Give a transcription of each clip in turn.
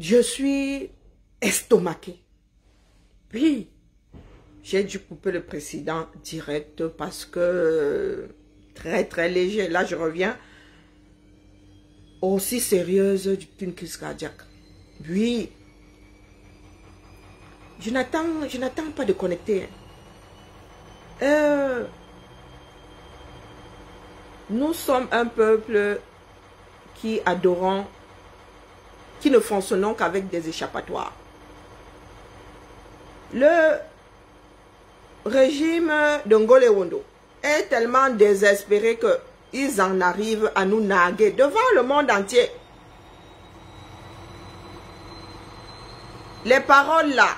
Je suis estomaquée. Oui, j'ai dû couper le président direct parce que très léger. Là, je reviens aussi sérieuse qu'une crise cardiaque. Oui, je n'attends pas de connecter. Nous sommes un peuple qui adorons, qui ne fonctionnons qu'avec des échappatoires. Le régime de Ngolé Wondo est tellement désespéré qu'ils en arrivent à nous narguer devant le monde entier. Les paroles là,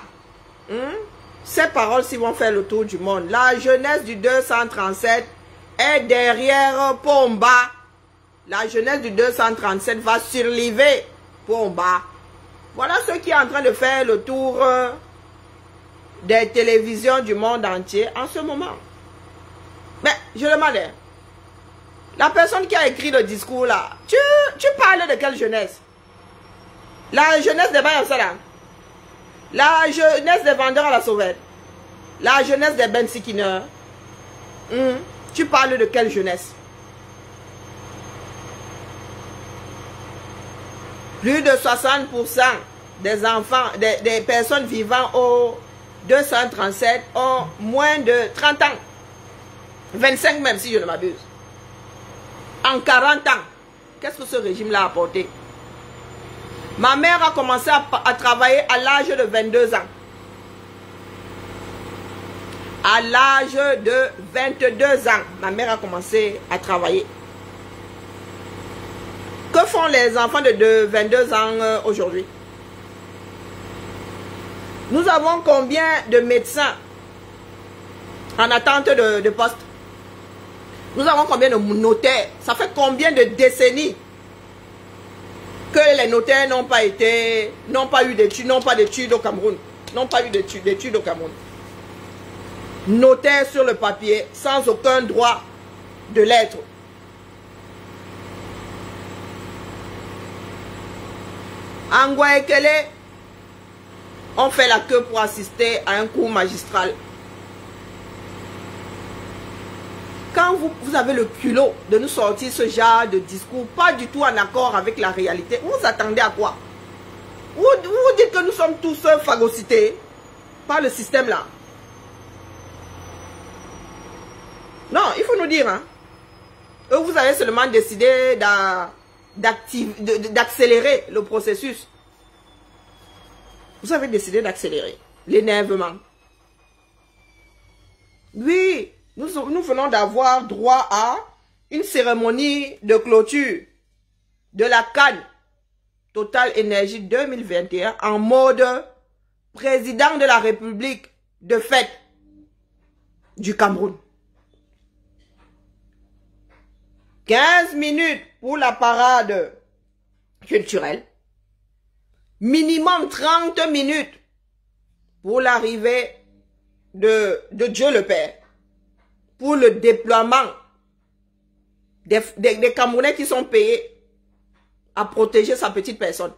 ces paroles-ci vont faire le tour du monde. La jeunesse du 237 est derrière Pomba. La jeunesse du 237 va surlever Pomba. Voilà ce qui est en train de faire le tour des télévisions du monde entier en ce moment. Mais je demande, la personne qui a écrit le discours là, tu parles de quelle jeunesse? La jeunesse des Bayamsala, la jeunesse des vendeurs à la sauvette, la jeunesse des Ben Sikiner. Tu parles de quelle jeunesse? Plus de 60% des enfants, des personnes vivant au 237 ont moins de 30 ans. 25 même si je ne m'abuse. En 40 ans, qu'est-ce que ce régime-là a apporté? Ma mère a commencé à travailler à l'âge de 22 ans. À l'âge de 22 ans, ma mère a commencé à travailler. Que font les enfants de 22 ans aujourd'hui? Nous avons combien de médecins en attente de poste? Nous avons combien de notaires? Ça fait combien de décennies que les notaires n'ont pas eu d'études, n'ont pas d'études au Cameroun? N'ont pas eu d'études au Cameroun. Notaire sur le papier, sans aucun droit de lettre. Angwa Ekele, on fait la queue pour assister à un cours magistral. Quand vous avez le culot de nous sortir ce genre de discours, pas du tout en accord avec la réalité, vous attendez à quoi? Vous dites que nous sommes tous phagocytés par le système là. Non, il faut nous dire, hein. Vous avez seulement décidé d'accélérer le processus. Vous avez décidé d'accélérer l'énervement. Oui, nous venons d'avoir droit à une cérémonie de clôture de la CAN Total Énergie 2021 en mode président de la République de fait du Cameroun. 15 minutes pour la parade culturelle. Minimum 30 minutes pour l'arrivée de Dieu le Père. Pour le déploiement des Camerounais qui sont payés à protéger sa petite personne.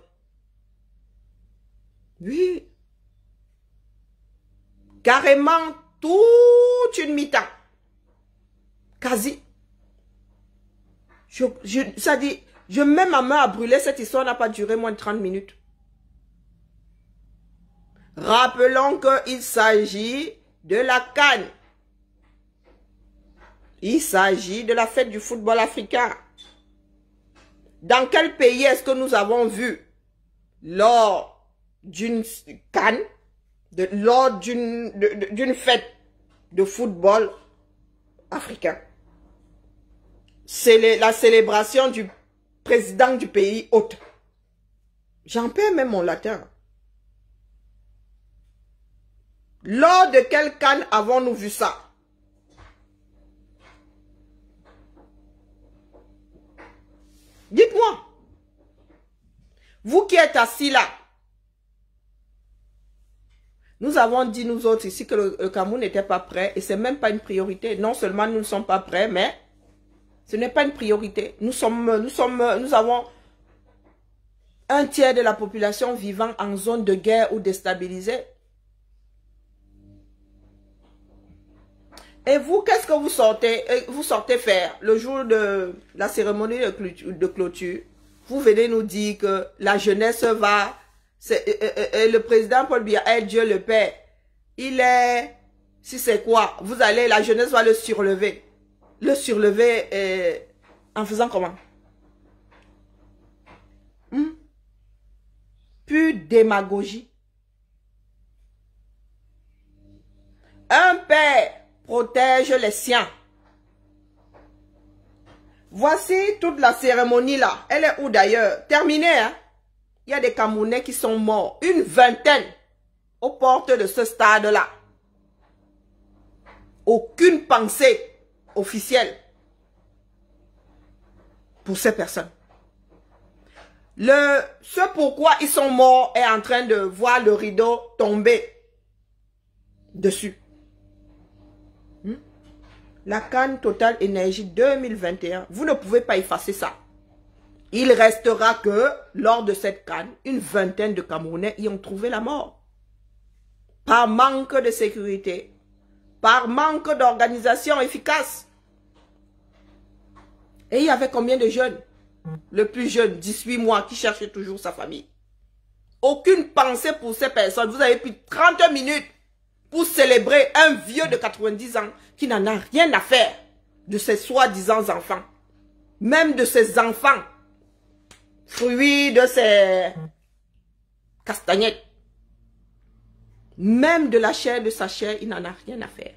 Oui. Carrément toute une mi-temps. Quasi. Ça dit, je mets ma main à brûler, cette histoire n'a pas duré moins de 30 minutes. Rappelons qu'il s'agit de la CAN. Il s'agit de la fête du football africain. Dans quel pays est-ce que nous avons vu, lors d'une CAN, lors d'une fête de football africain, c'est la célébration du président du pays hôte. J'en perds même mon latin. Lors de quel CAN avons-nous vu ça? Dites-moi. Vous qui êtes assis là. Nous avons dit, nous autres ici, que le Cameroun n'était pas prêt. Et ce n'est même pas une priorité. Non seulement nous ne sommes pas prêts, mais ce n'est pas une priorité. Nous avons Un tiers de la population vivant en zone de guerre ou déstabilisée. Et vous, qu'est-ce que vous sortez faire le jour de la cérémonie de clôture? Vous venez nous dire que la jeunesse va... le président Paul Biya, Dieu le Père, il est... Si c'est quoi? Vous allez, la jeunesse va le surlever. Le surlever en faisant comment? Pure démagogie. Un père protège les siens. Voici toute la cérémonie là. Elle est où d'ailleurs? Terminée, hein? Il y a des Camerounais qui sont morts. Une vingtaine aux portes de ce stade-là. Aucune pensée officielle pour ces personnes. Ce pourquoi ils sont morts est en train de voir le rideau tomber dessus. La Cannes Total Énergie 2021, vous ne pouvez pas effacer ça. Il restera que, lors de cette Cannes, une vingtaine de Camerounais y ont trouvé la mort. Par manque de sécurité, par manque d'organisation efficace. Et il y avait combien de jeunes? Le plus jeune, 18 mois, qui cherchait toujours sa famille. Aucune pensée pour ces personnes. Vous avez pris 30 minutes pour célébrer un vieux de 90 ans qui n'en a rien à faire de ses soi-disant enfants. Même de ses enfants, fruits de ses castagnettes. Même de la chair de sa chair, il n'en a rien à faire.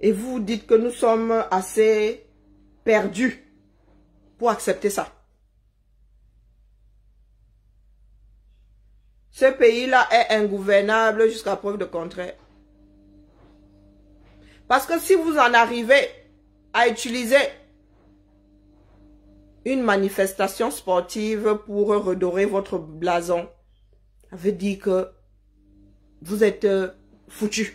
Et vous dites que nous sommes assez perdus pour accepter ça. Ce pays-là est ingouvernable jusqu'à preuve de contraire. Parce que si vous en arrivez à utiliser une manifestation sportive pour redorer votre blason, ça veut dire que vous êtes foutus.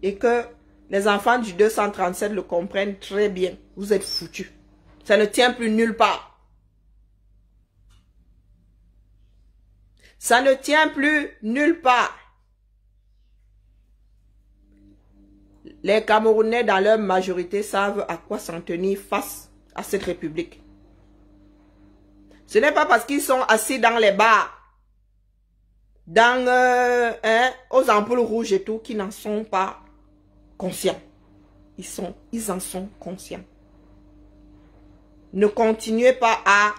Et que les enfants du 237 le comprennent très bien. Vous êtes foutus. Ça ne tient plus nulle part. Ça ne tient plus nulle part. Les Camerounais, dans leur majorité, savent à quoi s'en tenir face à cette république. Ce n'est pas parce qu'ils sont assis dans les bars, aux ampoules rouges et tout, qu'ils n'en sont pas conscients. Ils en sont conscients. Ne continuez pas à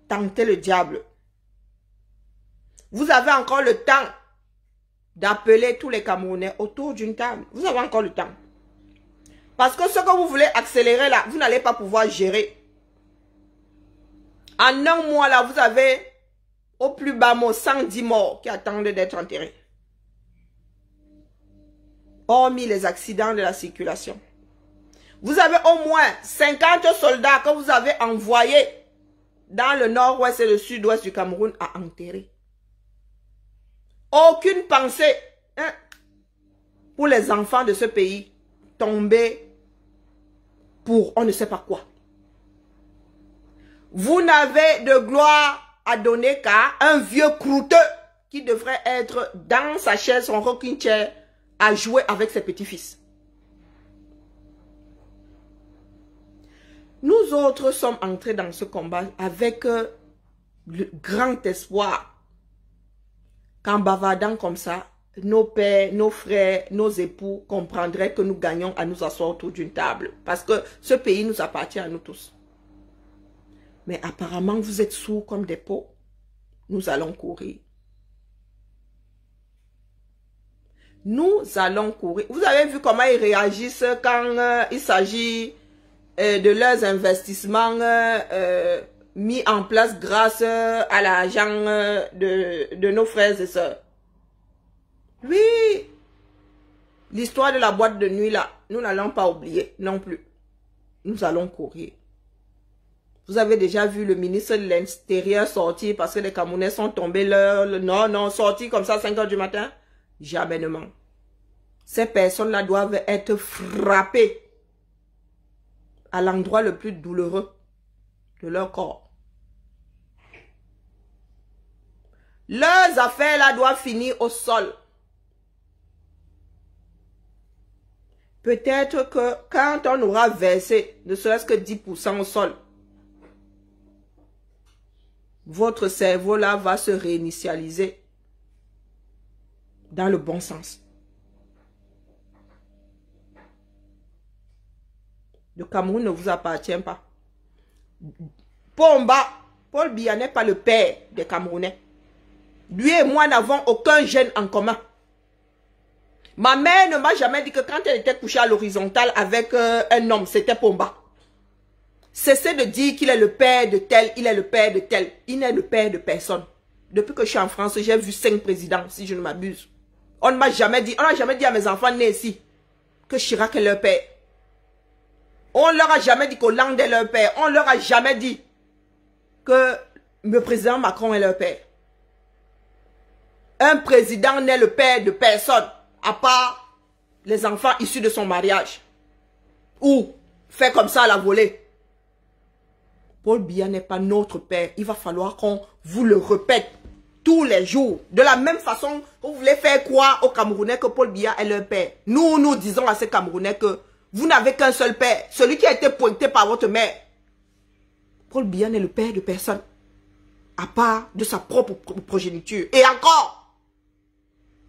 tenter le diable. Vous avez encore le temps d'appeler tous les Camerounais autour d'une table. Vous avez encore le temps. Parce que ce que vous voulez accélérer là, vous n'allez pas pouvoir gérer. En un mois là, vous avez au plus bas mot 110 morts qui attendent d'être enterrés. Hormis les accidents de la circulation. Vous avez au moins 50 soldats que vous avez envoyés dans le nord-ouest et le sud-ouest du Cameroun à enterrer. Aucune pensée pour les enfants de ce pays tombés pour on ne sait pas quoi. Vous n'avez de gloire à donner qu'à un vieux croûteux qui devrait être dans sa chaise, son rocking chair, à jouer avec ses petits-fils. Nous autres sommes entrés dans ce combat avec le grand espoir qu'en bavardant comme ça, nos pères, nos frères, nos époux comprendraient que nous gagnons à nous asseoir autour d'une table. Parce que ce pays nous appartient à nous tous. Mais apparemment, vous êtes sourds comme des pots. Nous allons courir. Nous allons courir. Vous avez vu comment ils réagissent quand il s'agit de leurs investissements mis en place grâce à l'argent de nos frères et sœurs. Oui, l'histoire de la boîte de nuit là, nous n'allons pas oublier non plus. Nous allons courir. Vous avez déjà vu le ministre de l'Intérieur sortir parce que les Camerounais sont tombés non, sortir comme ça à 5 h du matin? Jamais. Ces personnes-là doivent être frappées à l'endroit le plus douloureux de leur corps. Leurs affaires là doivent finir au sol. Peut-être que quand on aura versé ne serait-ce que 10% au sol, votre cerveau là va se réinitialiser dans le bon sens. Le Cameroun ne vous appartient pas. Pomba, Paul Biya n'est pas le père des Camerounais. Lui et moi n'avons aucun gène en commun. Ma mère ne m'a jamais dit que quand elle était couchée à l'horizontale avec un homme, c'était Pomba. Cessez de dire qu'il est le père de tel, il est le père de tel. Il n'est le père de personne. Depuis que je suis en France, j'ai vu 5 présidents, si je ne m'abuse. On ne m'a jamais dit, on n'a jamais dit à mes enfants nés ici que Chirac est leur père. On leur a jamais dit qu'Hollande est leur père. On leur a jamais dit que le président Macron est leur père. Un président n'est le père de personne, à part les enfants issus de son mariage. Ou fait comme ça à la volée. Paul Biya n'est pas notre père. Il va falloir qu'on vous le répète tous les jours. De la même façon que vous voulez faire croire aux Camerounais que Paul Biya est leur père. Nous disons à ces Camerounais que vous n'avez qu'un seul père. Celui qui a été pointé par votre mère. Paul Biya n'est le père de personne. À part de sa propre progéniture. Et encore.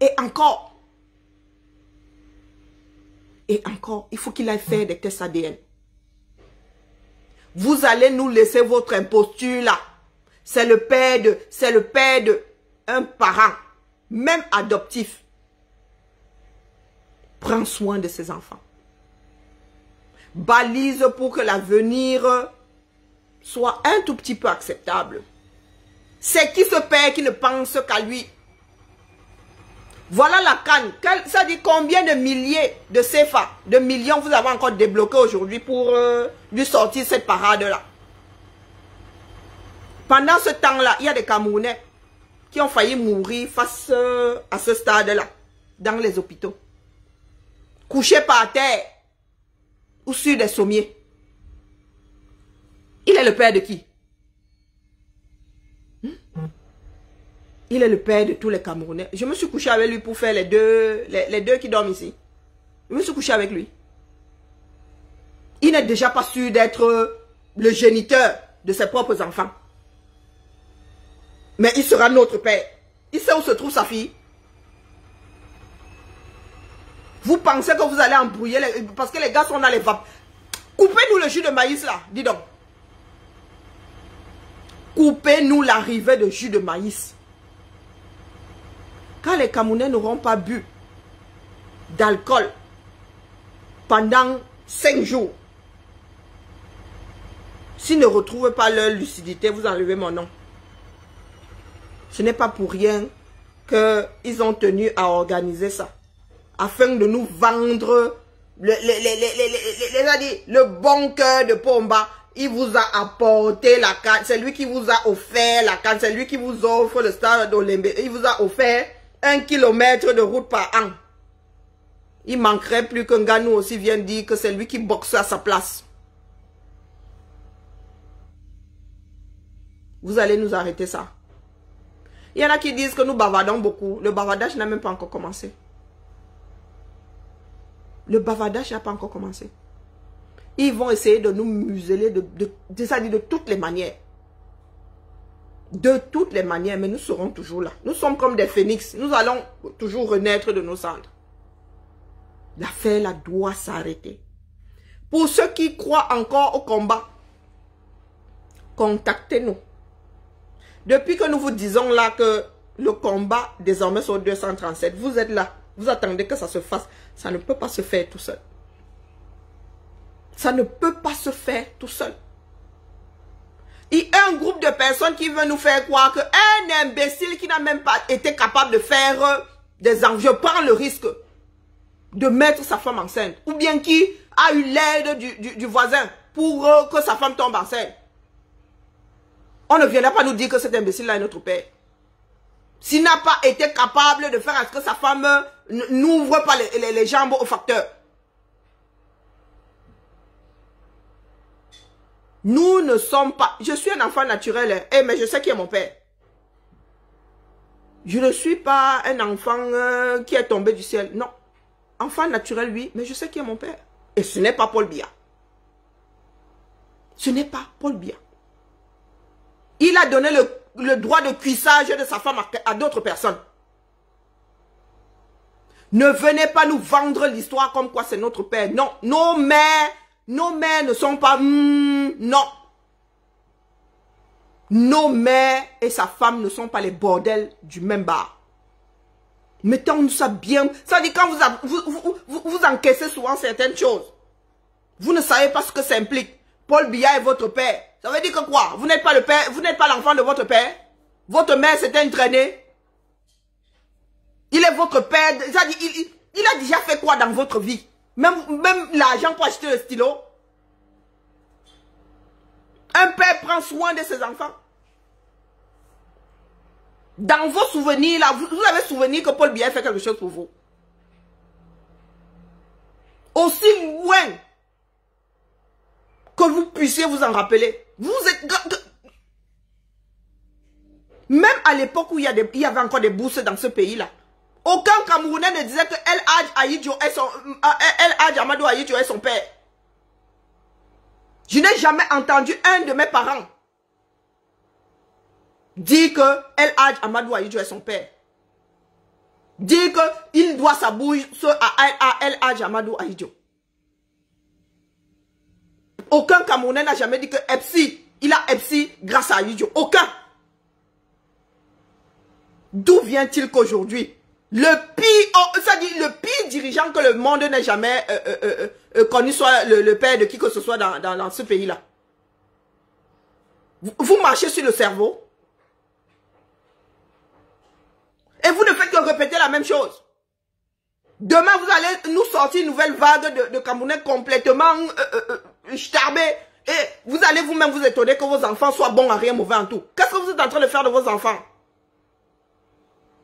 Et encore. Et encore. Il faut qu'il aille faire des tests ADN. Vous allez nous laisser votre imposture là. C'est le père de un parent. Même adoptif. Prends soin de ses enfants. Balise pour que l'avenir soit un tout petit peu acceptable. C'est qui ce père qui ne pense qu'à lui? Voilà la canne. Ça dit combien de milliers de CFA, de millions vous avez encore débloqué aujourd'hui pour lui sortir cette parade-là. Pendant ce temps-là, il y a des Camerounais qui ont failli mourir face à ce stade-là, dans les hôpitaux. Couchés par terre ou sur des sommiers. Il est le père de qui? Il est le père de tous les Camerounais. Je me suis couché avec lui pour faire les deux qui dorment ici. Je me suis couché avec lui. Il n'est déjà pas sûr d'être le géniteur de ses propres enfants. Mais il sera notre père. Il sait où se trouve sa fille. Vous pensez que vous allez embrouiller parce que les gars sont dans les vapes. Coupez-nous le jus de maïs là, dis donc. Coupez-nous l'arrivée de jus de maïs. Quand les Camerounais n'auront pas bu d'alcool pendant 5 jours, s'ils ne retrouvent pas leur lucidité, vous enlevez mon nom. Ce n'est pas pour rien qu'ils ont tenu à organiser ça. Afin de nous vendre le bon cœur de Pomba. Il vous a apporté la canne. C'est lui qui vous a offert la canne. C'est lui qui vous offre le stade d'Olembe. Il vous a offert 1 kilomètre de route par an. Il manquerait plus qu'un gars nous aussi vienne dire que c'est lui qui boxe à sa place. Vous allez nous arrêter ça. Il y en a qui disent que nous bavardons beaucoup. Le bavardage n'a même pas encore commencé. Le bavardage n'a pas encore commencé. Ils vont essayer de nous museler de toutes les manières. De toutes les manières, mais nous serons toujours là. Nous sommes comme des phénix. Nous allons toujours renaître de nos cendres. L'affaire là doit s'arrêter. Pour ceux qui croient encore au combat, contactez-nous. Depuis que nous vous disons là que le combat désormais sur 237, vous êtes là. Vous attendez que ça se fasse. Ça ne peut pas se faire tout seul. Ça ne peut pas se faire tout seul. Il y a un groupe de personnes qui veut nous faire croire qu'un imbécile qui n'a même pas été capable de faire des enfants, je prends le risque de mettre sa femme enceinte. Ou bien qui a eu l'aide du voisin pour que sa femme tombe enceinte. On ne viendra pas nous dire que cet imbécile-là est notre père. S'il n'a pas été capable de faire à ce que sa femme n'ouvre pas les jambes au facteur. Nous ne sommes pas... Je suis un enfant naturel, hein, mais je sais qui est mon père. Je ne suis pas un enfant qui est tombé du ciel. Non. Enfant naturel, oui, mais je sais qui est mon père. Et ce n'est pas Paul Biya. Ce n'est pas Paul Biya. Il a donné le droit de cuissage de sa femme à d'autres personnes. Ne venez pas nous vendre l'histoire comme quoi c'est notre père. Non, nos mères ne sont pas... non. Nos mères et sa femme ne sont pas les bordels du même bar. Mettons-nous ça bien. Ça dit quand vous encaissez souvent certaines choses. Vous ne savez pas ce que ça implique. Paul Biya est votre père. Ça veut dire que quoi? Vous n'êtes pas le père, vous n'êtes pas l'enfant de votre père. Votre mère s'était entraînée. Il est votre père. Ça dit, il a déjà fait quoi dans votre vie? Même l'argent pour acheter le stylo. Un père prend soin de ses enfants. Dans vos souvenirs, là, vous avez souvenir que Paul Biya fait quelque chose pour vous. Aussi loin que vous puissiez vous en rappeler. Vous êtes... Même à l'époque où il y avait encore des bourses dans ce pays-là, aucun Camerounais ne disait que El Hadj Amadou Ahidjo est son père. Je n'ai jamais entendu un de mes parents dire que El Hadj Amadou Ahidjo est son père. Dire qu'il doit sa bouche à El Hadj Amadou Ahidjo. Aucun Camerounais n'a jamais dit que Epsi, il a Epsi grâce à Ahidjo. Aucun. D'où vient-il qu'aujourd'hui, le pire dirigeant que le monde n'ait jamais connu soit le père de qui que ce soit dans ce pays-là? Vous marchez sur le cerveau. Et vous ne faites que répéter la même chose. Demain, vous allez nous sortir une nouvelle vague de Camerounais complètement starbés. Et vous allez vous-même vous étonner que vos enfants soient bons à rien, mauvais en tout. Qu'est-ce que vous êtes en train de faire de vos enfants?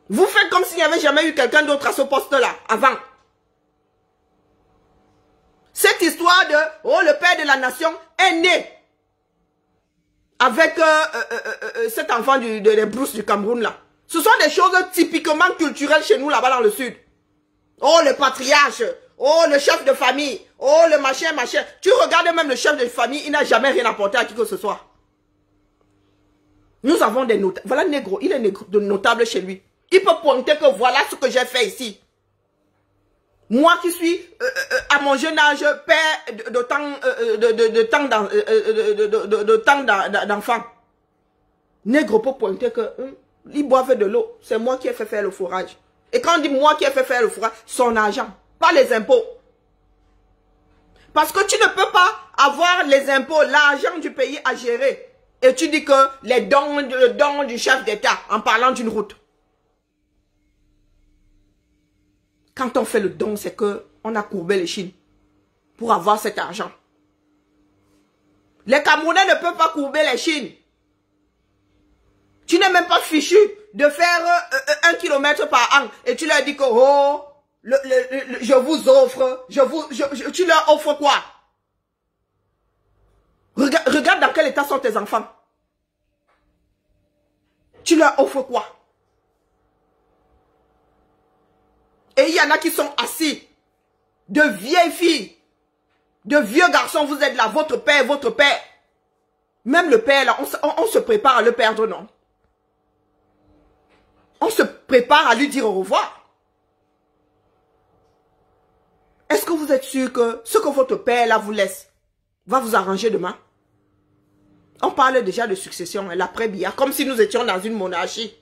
Vous faites comme s'il n'y avait jamais eu quelqu'un d'autre à ce poste-là, avant. Cette histoire de « Oh, le père de la nation est né » avec cet enfant des brousses du Cameroun, là. Ce sont des choses typiquement culturelles chez nous, là-bas dans le sud. Oh, le patriarche. Oh, le chef de famille. Oh, le machin, machin. Tu regardes même le chef de famille, il n'a jamais rien apporté à qui que ce soit. Nous avons des notables. Voilà négro, il est notable chez lui. Il peut pointer que voilà ce que j'ai fait ici. Moi qui suis à mon jeune âge père de tant d'enfants. Négro peut pointer que il boivait de l'eau. C'est moi qui ai fait faire le fourrage. Et quand on dit moi qui ai fait faire le fourrage, son argent, pas les impôts. Parce que tu ne peux pas avoir les impôts, l'argent du pays à gérer. Et tu dis que le don du chef d'État en parlant d'une route. Quand on fait le don, c'est qu'on a courbé les chines pour avoir cet argent. Les Camerounais ne peuvent pas courber les chines. Tu n'es même pas fichu de faire 1 kilomètre par an. Et tu leur dis que, oh, je vous offre, tu leur offres quoi? Regarde dans quel état sont tes enfants. Tu leur offres quoi? Et il y en a qui sont assis, de vieilles filles, de vieux garçons, vous êtes là, votre père. Même le père, là, on se prépare à le perdre, non? On se prépare à lui dire au revoir. Est-ce que vous êtes sûr que ce que votre père, là, vous laisse, va vous arranger demain? On parle déjà de succession, l'après-Biya, comme si nous étions dans une monarchie.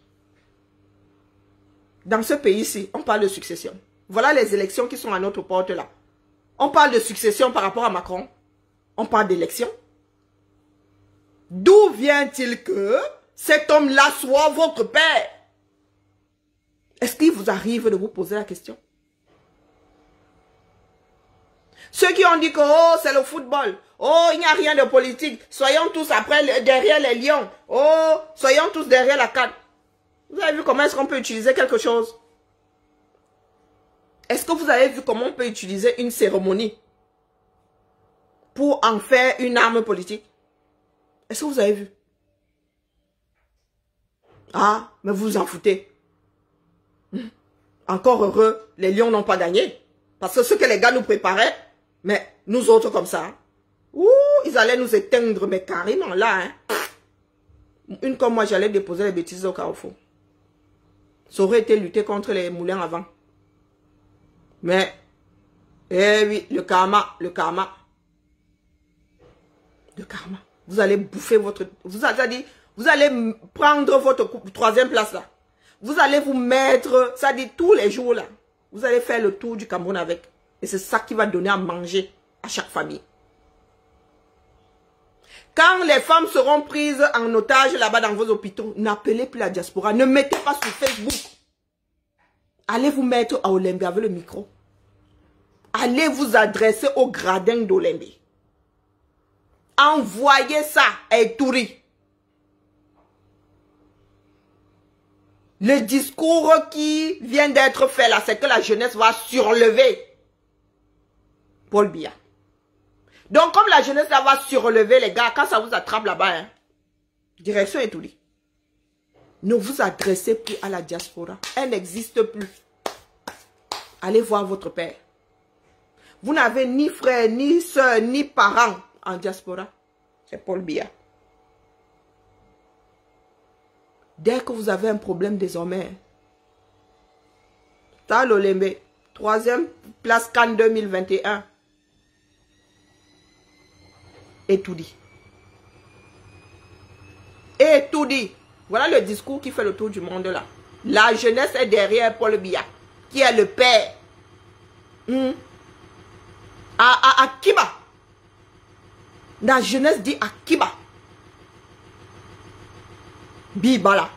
Dans ce pays-ci, on parle de succession. Voilà les élections qui sont à notre porte là. On parle de succession par rapport à Macron. On parle d'élection. D'où vient-il que cet homme-là soit votre père? Est-ce qu'il vous arrive de vous poser la question? Ceux qui ont dit que oh, c'est le football. Oh, il n'y a rien de politique. Soyons tous après derrière les lions. Oh, soyons tous derrière la canne. Vous avez vu comment est-ce qu'on peut utiliser quelque chose? Est-ce que vous avez vu comment on peut utiliser une cérémonie pour en faire une arme politique? Est-ce que vous avez vu? Ah, mais vous vous en foutez. Encore heureux, les lions n'ont pas gagné. Parce que ce que les gars nous préparaient, mais nous autres comme ça, ouh, ils allaient nous éteindre, mais carrément là. Hein. Une comme moi, j'allais déposer les bêtises au carrefour. Ça aurait été lutter contre les moulins avant. Mais, eh oui, le karma, le karma. Le karma. Vous allez bouffer votre... Vous allez prendre votre troisième place là. Vous allez vous mettre, ça dit tous les jours là. Vous allez faire le tour du Cameroun avec. Et c'est ça qui va donner à manger à chaque famille. Quand les femmes seront prises en otage là-bas dans vos hôpitaux, n'appelez plus la diaspora. Ne mettez pas sur Facebook. Allez vous mettre à Olembe avec le micro. Allez vous adresser au gradin d'Olembe. Envoyez ça à Ituri. Le discours qui vient d'être fait là, c'est que la jeunesse va surlever Paul Biya. Donc, comme la jeunesse là va surlever, les gars, quand ça vous attrape là-bas, hein, direction Ituri. Ne vous adressez plus à la diaspora. Elle n'existe plus. Allez voir votre père. Vous n'avez ni frère, ni soeur, ni parents en diaspora. C'est Paul Biya. Dès que vous avez un problème désormais, Tal Olembe, 3e place Cannes 2021. Et tout dit. Et tout dit. Voilà le discours qui fait le tour du monde là. La jeunesse est derrière Paul Biya, qui est le père. À Kiba. La jeunesse dit à Kiba. Bibala.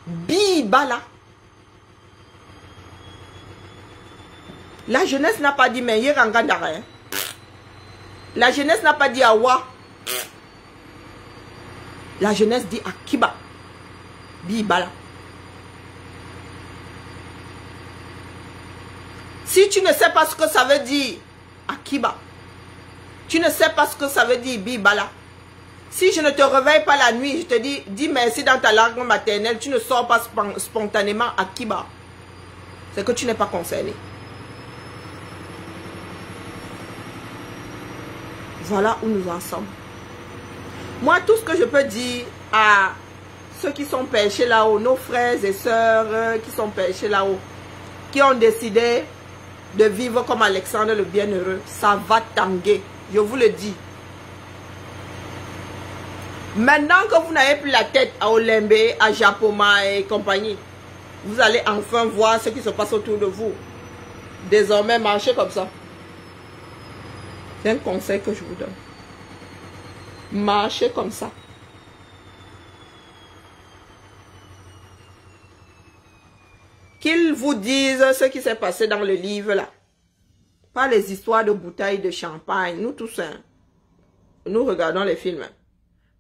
Bibala. La jeunesse n'a pas dit mais Yerangandara. La jeunesse n'a pas dit Awa. La jeunesse dit Akiba. Bibala. Si tu ne sais pas ce que ça veut dire Akiba, tu ne sais pas ce que ça veut dire Bibala. Si je ne te réveille pas la nuit, je te dis merci dans ta langue maternelle, tu ne sors pas spontanément Akiba. C'est que tu n'es pas concerné. Voilà où nous en sommes. Moi, tout ce que je peux dire à ceux qui sont perchés là-haut, nos frères et sœurs qui sont perchés là-haut, qui ont décidé de vivre comme Alexandre le Bienheureux, ça va tanguer. Je vous le dis. Maintenant que vous n'avez plus la tête à Olembe, à Japoma et compagnie, vous allez enfin voir ce qui se passe autour de vous. Désormais, marchez comme ça. C'est un conseil que je vous donne. Marchez comme ça. Qu'ils vous disent ce qui s'est passé dans le livre là. Pas les histoires de bouteilles de champagne. Nous tous, hein, nous regardons les films.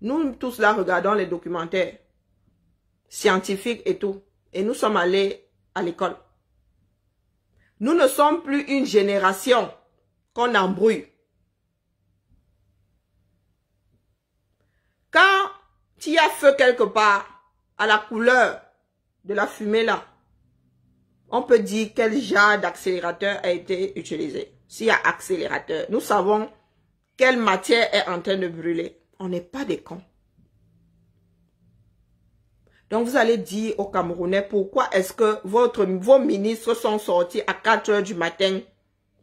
Nous tous là regardons les documentaires scientifiques et tout. Et nous sommes allés à l'école. Nous ne sommes plus une génération qu'on embrouille. Quand il y a feu quelque part, à la couleur de la fumée là, on peut dire quel genre d'accélérateur a été utilisé. S'il y a accélérateur, nous savons quelle matière est en train de brûler. On n'est pas des cons. Donc vous allez dire aux Camerounais pourquoi est-ce que vos ministres sont sortis à 4 h du matin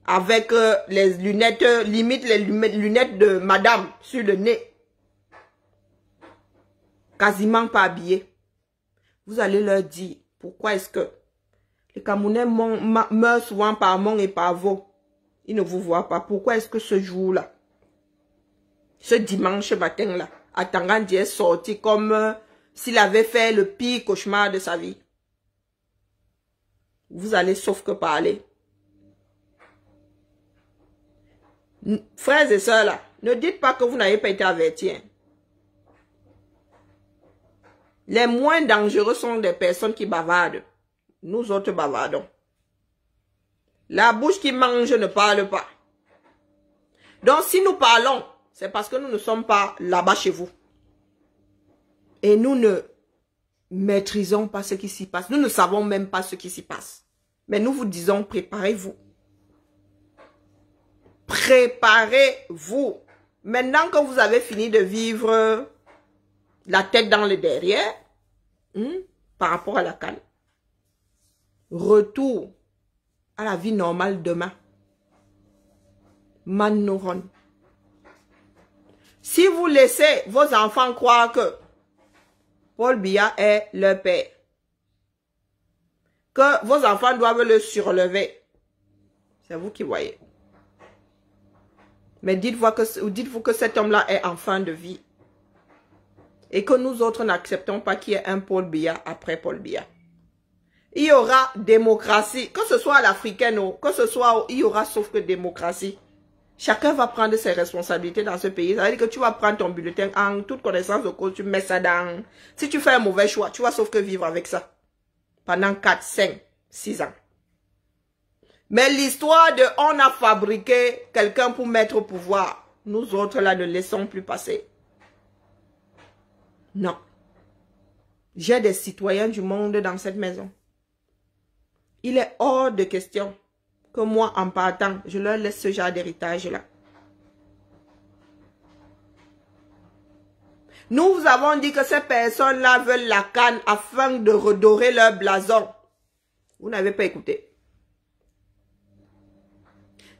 avec les lunettes, limite les lunettes de madame sur le nez. Quasiment pas habillés. Vous allez leur dire pourquoi est-ce que les Camerounais meurent souvent par Mont et par Vaux. Ils ne vous voient pas. Pourquoi est-ce que ce jour-là, ce dimanche matin-là, Atangandi est sorti comme s'il avait fait le pire cauchemar de sa vie. Vous allez sauf que parler. Frères et sœurs là, ne dites pas que vous n'avez pas été avertis. Hein. Les moins dangereux sont des personnes qui bavardent. Nous autres bavardons. La bouche qui mange ne parle pas. Donc si nous parlons, c'est parce que nous ne sommes pas là-bas chez vous. Et nous ne maîtrisons pas ce qui s'y passe. Nous ne savons même pas ce qui s'y passe. Mais nous vous disons, préparez-vous. Préparez-vous. Maintenant que vous avez fini de vivre la tête dans le derrière, par rapport à la canne, retour à la vie normale demain. Manouron. Si vous laissez vos enfants croire que Paul Biya est leur père, que vos enfants doivent le surlever, c'est vous qui voyez. Mais dites-vous que cet homme-là est en fin de vie. Et que nous autres n'acceptons pas qu'il y ait un Paul Biya après Paul Biya. Il y aura démocratie, que ce soit à l'africaine ou que ce soit, il y aura sauf que démocratie. Chacun va prendre ses responsabilités dans ce pays. Ça veut dire que tu vas prendre ton bulletin en toute connaissance de cause, tu mets ça dans... Si tu fais un mauvais choix, tu vas sauf que vivre avec ça. Pendant 4, 5, 6 ans. Mais l'histoire de on a fabriqué quelqu'un pour mettre au pouvoir, nous autres là ne laissons plus passer. Non. J'ai des citoyens du monde dans cette maison. Il est hors de question que moi, en partant, je leur laisse ce genre d'héritage-là. Nous vous avons dit que ces personnes-là veulent la canne afin de redorer leur blason. Vous n'avez pas écouté.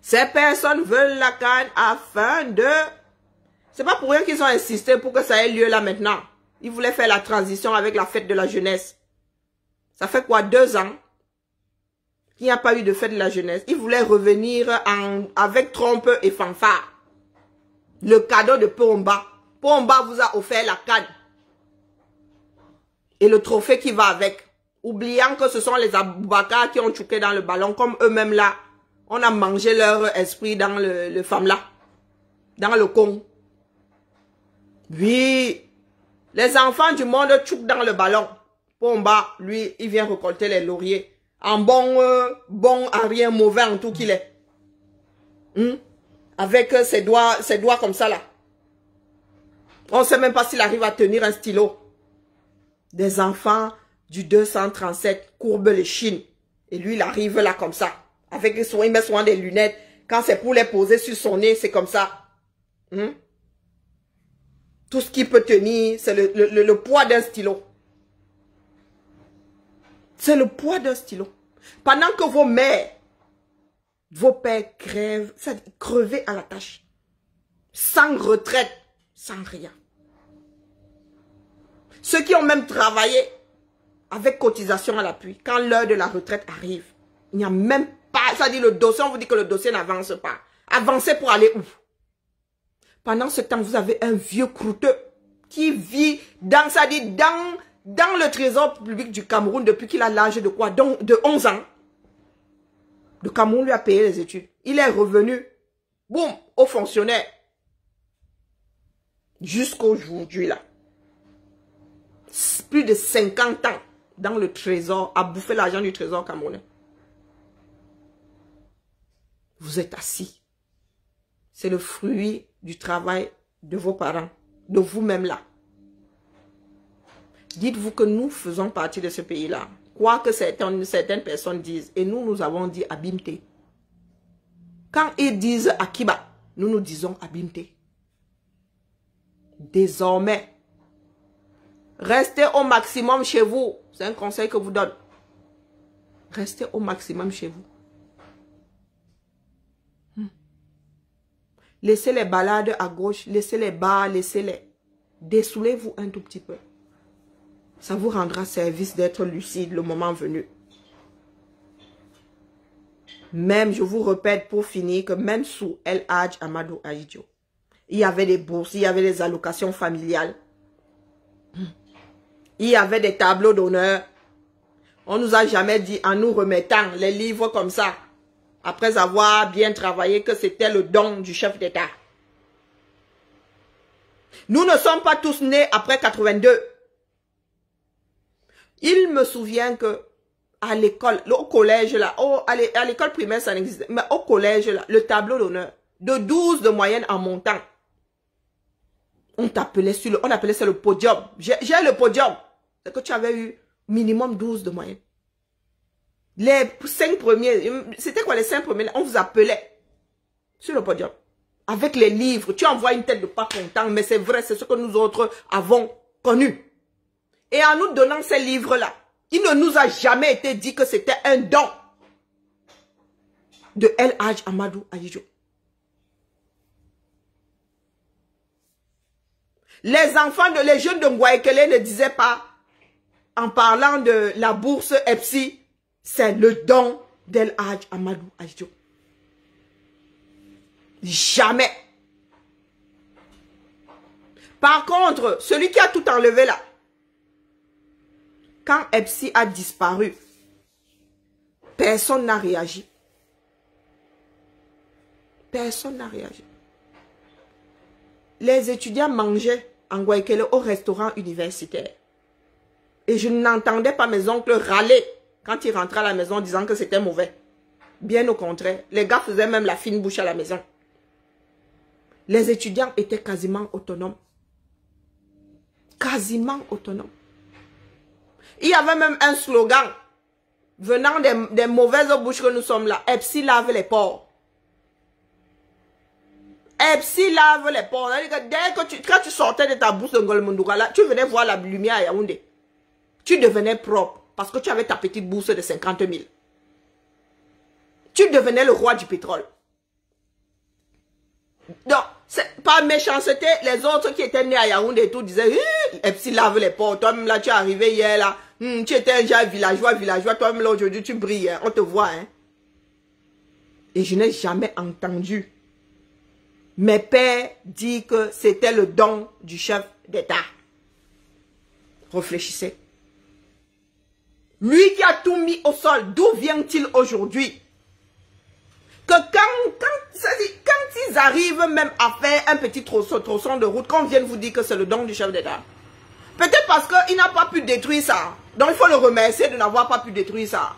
Ces personnes veulent la canne afin de... C'est pas pour rien qu'ils ont insisté pour que ça ait lieu là maintenant. Ils voulaient faire la transition avec la fête de la jeunesse. Ça fait quoi, 2 ans qu'il n'y a pas eu de fête de la jeunesse. Ils voulaient revenir avec trompe et fanfare. Le cadeau de Pomba. Pomba vous a offert la canne. Et le trophée qui va avec. Oubliant que ce sont les Aboubakar qui ont chouqué dans le ballon. Comme eux-mêmes là. On a mangé leur esprit dans le femme-là. Dans le con. Oui. Les enfants du monde chouquent dans le ballon. Pomba, lui, il vient récolter les lauriers. En bon, en rien mauvais en tout qu'il est. Avec ses doigts comme ça là. On ne sait même pas s'il arrive à tenir un stylo. Des enfants du 237 courbent les chines. Et lui, il arrive là comme ça. Avec il met souvent des lunettes. Quand c'est pour les poser sur son nez, c'est comme ça. Tout ce qu'il peut tenir, c'est le poids d'un stylo. C'est le poids d'un stylo. Pendant que vos mères, vos pères crèvent, crever à la tâche. Sans retraite, sans rien. Ceux qui ont même travaillé avec cotisation à l'appui, quand l'heure de la retraite arrive, il n'y a même pas, ça dit le dossier, on vous dit que le dossier n'avance pas. Avancez pour aller où? Pendant ce temps, vous avez un vieux croûteux qui vit dans, ça dit, dans le trésor public du Cameroun depuis qu'il a l'âge de quoi? Donc, de 11 ans. Le Cameroun lui a payé les études. Il est revenu, boum, au fonctionnaire. Jusqu'aujourd'hui, là. Plus de 50 ans dans le trésor, à bouffer l'argent du trésor camerounais. Vous êtes assis. C'est le fruit du travail de vos parents, de vous-même là. Dites-vous que nous faisons partie de ce pays-là. Quoi que certaines personnes disent. Et nous avons dit Abimte. Quand ils disent Akiba, nous disons Abimte. Désormais, restez au maximum chez vous. C'est un conseil que je vous donne. Restez au maximum chez vous. Laissez les balades à gauche, laissez les bars, laissez-les. Dessoulez-vous un tout petit peu. Ça vous rendra service d'être lucide le moment venu. Même, je vous répète pour finir, que même sous El Hadj Amadou Ahidjo, il y avait des bourses, il y avait des allocations familiales. Il y avait des tableaux d'honneur. On nous a jamais dit, en nous remettant les livres comme ça, après avoir bien travaillé, que c'était le don du chef d'État. Nous ne sommes pas tous nés après 82. Il me souvient que à l'école, au collège là, à l'école primaire ça n'existait, mais au collège là, le tableau d'honneur, de 12 de moyenne en montant, On t'appelait sur le... On appelait ça le podium. J'ai le podium. C'est que tu avais eu minimum 12 de moyenne. Les 5 premiers... C'était quoi les 5 premiers? On vous appelait sur le podium. Avec les livres. Tu envoies une tête de pas content. Mais c'est vrai, c'est ce que nous autres avons connu. Et en nous donnant ces livres-là, il ne nous a jamais été dit que c'était un don de El Hadj Amadou Ahidjo. Les enfants, les jeunes de Ngouaekele ne disaient pas, en parlant de la bourse EPSI, c'est le don d'El Hadj Amadou Ahidjo. Jamais. Par contre, celui qui a tout enlevé là, quand EPSI a disparu, personne n'a réagi. Personne n'a réagi. Les étudiants mangeaient en Ngouaekele au restaurant universitaire. Et je n'entendais pas mes oncles râler quand ils rentraient à la maison disant que c'était mauvais. Bien au contraire, les gars faisaient même la fine bouche à la maison. Les étudiants étaient quasiment autonomes. Quasiment autonomes. Il y avait même un slogan venant des mauvaises bouches que nous sommes là. EPSI lave les porcs. EPSI lave les porcs. Dès que quand tu sortais de ta bourse de Ngolmunduga là, tu venais voir la lumière à Yaoundé. Tu devenais propre parce que tu avais ta petite bourse de 50 000. Tu devenais le roi du pétrole. Donc, par méchanceté, les autres qui étaient nés à Yaoundé et tout disaient, EPSI lave les porcs. Toi-même là, tu es arrivé hier là. Tu étais un genre villageois. Toi-même là, aujourd'hui, tu brilles. Hein, on te voit. Hein. Et je n'ai jamais entendu mes pères dire que c'était le don du chef d'État. Réfléchissez. Lui qui a tout mis au sol, d'où vient-il aujourd'hui? Que quand ils arrivent même à faire un petit tronçon de route, qu'on vienne vous dire que c'est le don du chef d'État. Peut-être parce qu'il n'a pas pu détruire ça. Donc il faut le remercier de n'avoir pas pu détruire ça.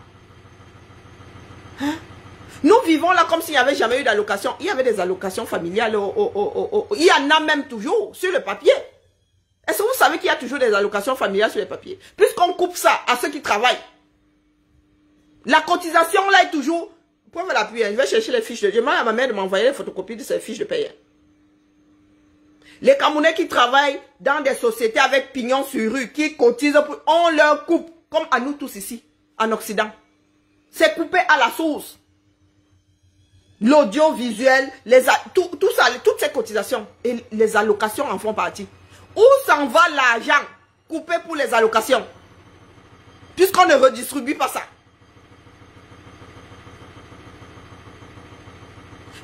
Hein? Nous vivons là comme s'il n'y avait jamais eu d'allocation. Il y avait des allocations familiales. Il y en a même toujours sur le papier. Est-ce que vous savez qu'il y a toujours des allocations familiales sur le papier? Puisqu'on coupe ça à ceux qui travaillent. La cotisation là est toujours... Vous pouvez l'appuyer. Je vais chercher les fiches de... Je demande à ma mère de m'envoyer les photocopies de ces fiches de paye. Les Camerounais qui travaillent dans des sociétés avec pignon sur rue, qui cotisent, on leur coupe, comme à nous tous ici, en Occident. C'est coupé à la source. L'audiovisuel, tout ça, toutes ces cotisations et les allocations en font partie. Où s'en va l'argent coupé pour les allocations? Puisqu'on ne redistribue pas ça.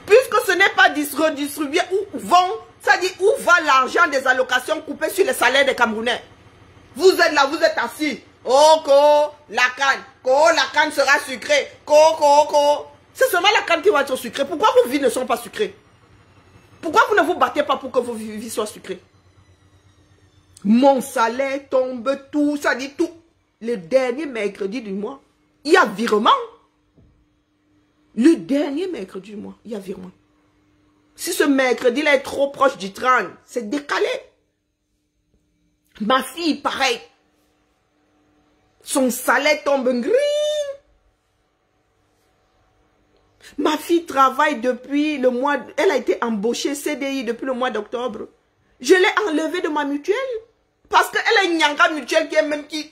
Puisque ce n'est pas redistribué, où vont, ça dit où va l'argent des allocations coupées sur les salaires des Camerounais? Vous êtes là, vous êtes assis. Oh, la canne sera sucrée. C'est seulement la canne qui va être sucrée. Pourquoi vos vies ne sont pas sucrées? Pourquoi vous ne vous battez pas pour que vos vies soient sucrées? Mon salaire tombe tout, ça dit tout. Le dernier mercredi du mois, il y a virement. Le dernier mercredi du mois, il y a virement. Si ce mercredi-là est trop proche du 30, c'est décalé. Ma fille, pareil. Son salaire tombe green. Ma fille travaille depuis le mois... Elle a été embauchée CDI depuis le mois d'octobre. Je l'ai enlevée de ma mutuelle. Parce qu'elle a une nyanga mutuelle qui est même... qui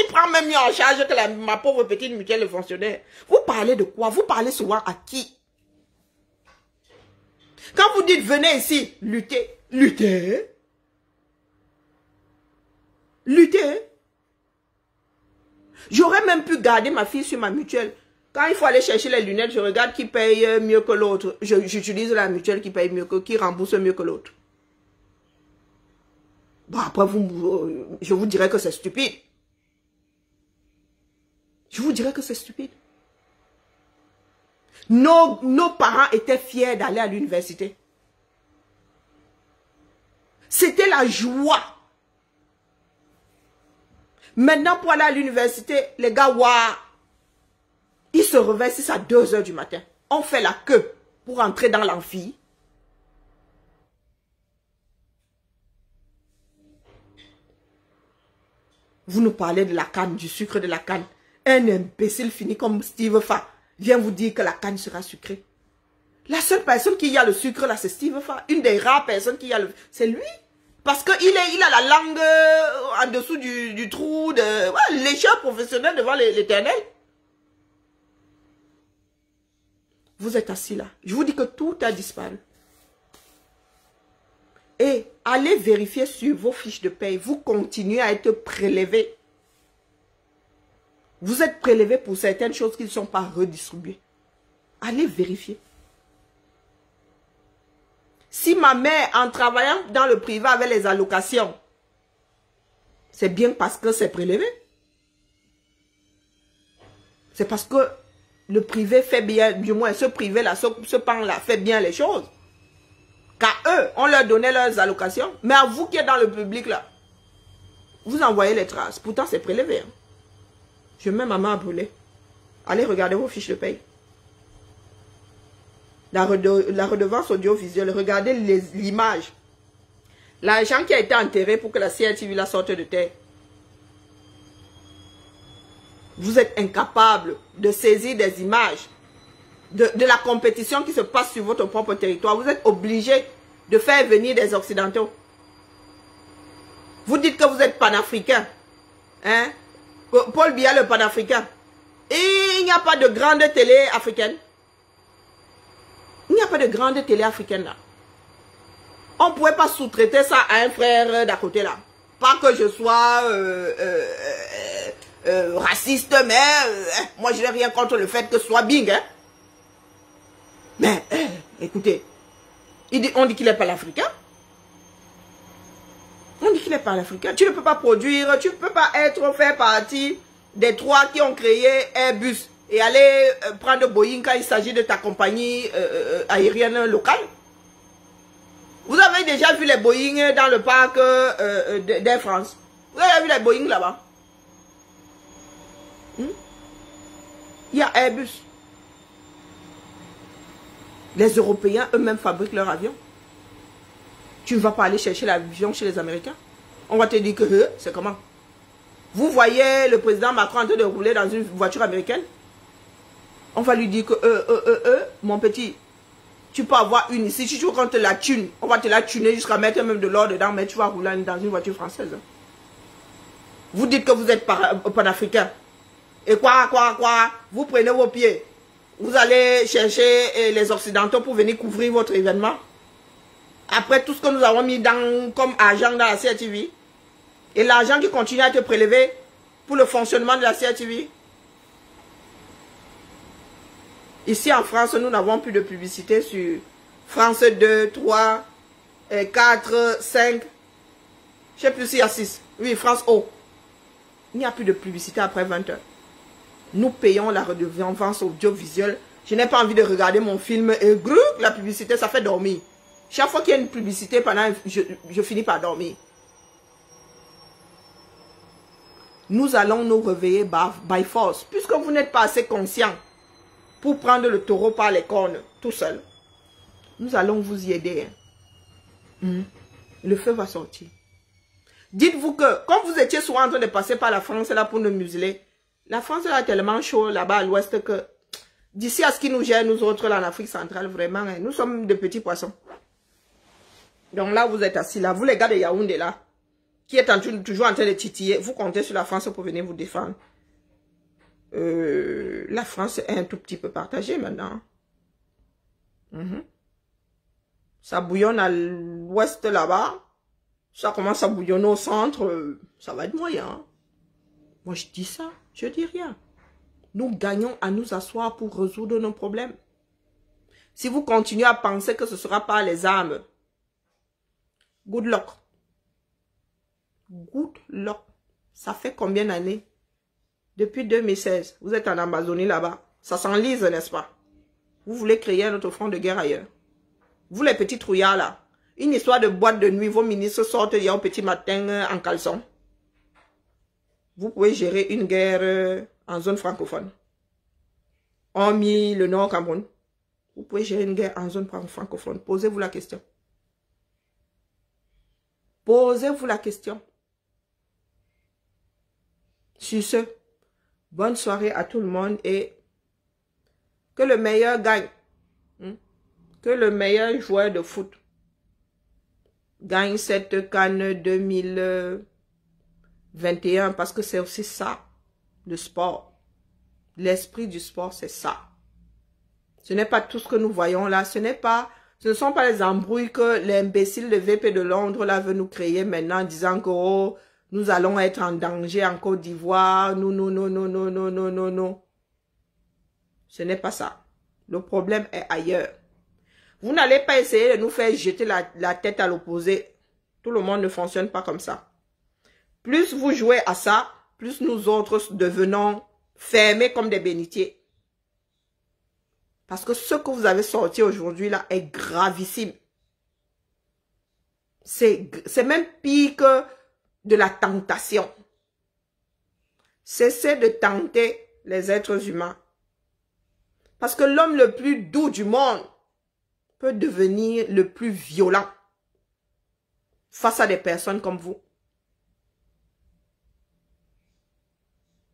prend même mieux en charge que ma pauvre petite mutuelle de fonctionnaire. Vous parlez de quoi? Vous parlez souvent à qui? Quand vous dites venez ici, lutter. Lutter? Lutter? J'aurais même pu garder ma fille sur ma mutuelle. Quand il faut aller chercher les lunettes, je regarde qui paye mieux que l'autre. J'utilise la mutuelle qui paye mieux que, qui rembourse mieux que l'autre. Bon, après, je vous dirais que c'est stupide. Je vous dirais que c'est stupide. Nos parents étaient fiers d'aller à l'université. C'était la joie. Maintenant, pour aller à l'université, les gars, waouh, ils se réveillent à 2 h du matin. On fait la queue pour entrer dans l'amphi. Vous nous parlez de la canne, du sucre de la canne. Un imbécile fini comme Steve Fa vient vous dire que la canne sera sucrée. La seule personne qui a le sucre là, c'est Steve Fa. Une des rares personnes qui a le... C'est lui. Parce qu'il a la langue en dessous du trou de... Ouais, l'échelle professionnelle devant l'Éternel. Vous êtes assis là. Je vous dis que tout a disparu. Et allez vérifier sur vos fiches de paye. Vous continuez à être prélevé. Vous êtes prélevé pour certaines choses qui ne sont pas redistribuées. Allez vérifier. Si ma mère, en travaillant dans le privé avec les allocations, c'est bien parce que c'est prélevé. C'est parce que le privé fait bien, du moins ce privé-là, ce pan-là fait bien les choses. Car eux, on leur donnait leurs allocations. Mais à vous qui êtes dans le public là, vous envoyez les traces. Pourtant, c'est prélevé. Hein. Je mets ma main à brûler. Allez regarder vos fiches de paye. La redevance audiovisuelle, regardez l'image. L'argent qui a été enterré pour que la CRTV la sorte de terre. Vous êtes incapable de saisir des images de la compétition qui se passe sur votre propre territoire. Vous êtes obligé de faire venir des Occidentaux. Vous dites que vous êtes panafricain. Hein? Paul Biya le panafricain. Et il n'y a pas de grande télé africaine. Il n'y a pas de grande télé africaine là. On ne pouvait pas sous-traiter ça à un frère d'à côté là. Pas que je sois raciste, mais moi je n'ai rien contre le fait que ce soit Bing. Hein? Mais écoutez, on dit qu'il n'est pas l'Africain. On dit qu'il n'est pas l'Africain. Tu ne peux pas produire, tu ne peux pas faire partie des trois qui ont créé Airbus et aller prendre Boeing quand il s'agit de ta compagnie aérienne locale. Vous avez déjà vu les Boeing dans le parc d'Air France? Vous avez vu les Boeing là-bas? Il y a Airbus. Les Européens eux-mêmes fabriquent leurs avions. Tu ne vas pas aller chercher l'avion chez les Américains. On va te dire que c'est comment? Vous voyez le président Macron en train de rouler dans une voiture américaine? On va lui dire que mon petit, tu peux avoir une ici. Si tu comptes la thune, on va te la tuner jusqu'à mettre même de l'or dedans, mais tu vas rouler dans une voiture française. Vous dites que vous êtes panafricain. Et quoi? Vous prenez vos pieds. Vous allez chercher les Occidentaux pour venir couvrir votre événement. Après tout ce que nous avons mis comme argent dans la CRTV. Et l'argent qui continue à être prélevé pour le fonctionnement de la CRTV. Ici en France, nous n'avons plus de publicité sur France 2, 3, 4, 5. Je ne sais plus s'il y a 6. Oui, France O. Il n'y a plus de publicité après 20 heures. Nous payons la redevance audiovisuelle. Je n'ai pas envie de regarder mon film et la publicité, ça fait dormir. Chaque fois qu'il y a une publicité, je finis par dormir. Nous allons nous réveiller by force. Puisque vous n'êtes pas assez conscient pour prendre le taureau par les cornes tout seul. Nous allons vous y aider. Hein. Le feu va sortir. Dites-vous que, comme vous étiez souvent en train de passer par la France là pour nous museler, la France là est tellement chaud là-bas à l'ouest que d'ici à ce qui nous gère, nous autres là en Afrique centrale, vraiment, hein, nous sommes de petits poissons. Donc là, vous êtes assis là, vous les gars de Yaoundé là, qui êtes toujours en train de titiller, vous comptez sur la France pour venir vous défendre. La France est un tout petit peu partagée maintenant. Ça bouillonne à l'ouest là-bas. Ça commence à bouillonner au centre. Ça va être moyen. Moi, je dis ça. Je dis rien. Nous gagnons à nous asseoir pour résoudre nos problèmes. Si vous continuez à penser que ce sera par les armes, good luck. Good luck. Ça fait combien d'années? Depuis 2016, vous êtes en Amazonie là-bas. Ça s'enlise, n'est-ce pas? Vous voulez créer un autre front de guerre ailleurs. Vous les petits trouillards là. Une histoire de boîte de nuit, vos ministres sortent hier au petit matin en caleçon. Vous pouvez gérer une guerre en zone francophone. Hormis le Nord Cameroun. Vous pouvez gérer une guerre en zone francophone. Posez-vous la question. Posez-vous la question. Sur ce, bonne soirée à tout le monde et que le meilleur gagne. Que le meilleur joueur de foot gagne cette CAN 2021 parce que c'est aussi ça, le sport. L'esprit du sport, c'est ça. Ce n'est pas tout ce que nous voyons là. Ce ne sont pas les embrouilles que l'imbécile de VP de Londres là veut nous créer maintenant en disant que oh, nous allons être en danger en Côte d'Ivoire. Non, non, non, non, non, non, non, non, non. Ce n'est pas ça. Le problème est ailleurs. Vous n'allez pas essayer de nous faire jeter la tête à l'opposé. Tout le monde ne fonctionne pas comme ça. Plus vous jouez à ça, plus nous autres devenons fermés comme des bénitiers. Parce que ce que vous avez sorti aujourd'hui là est gravissime. C'est même pire que de la tentation. Cessez de tenter les êtres humains. Parce que l'homme le plus doux du monde peut devenir le plus violent face à des personnes comme vous.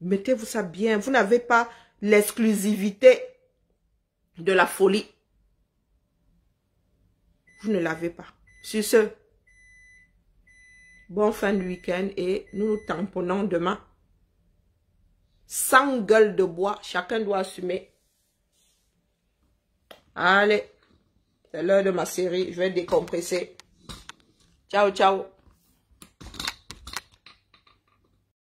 Mettez-vous ça bien. Vous n'avez pas l'exclusivité de la folie. Vous ne l'avez pas. Sur ce, bonne fin de week-end et nous nous tamponnons demain. Sans gueule de bois, chacun doit assumer. Allez, c'est l'heure de ma série, je vais décompresser. Ciao, ciao.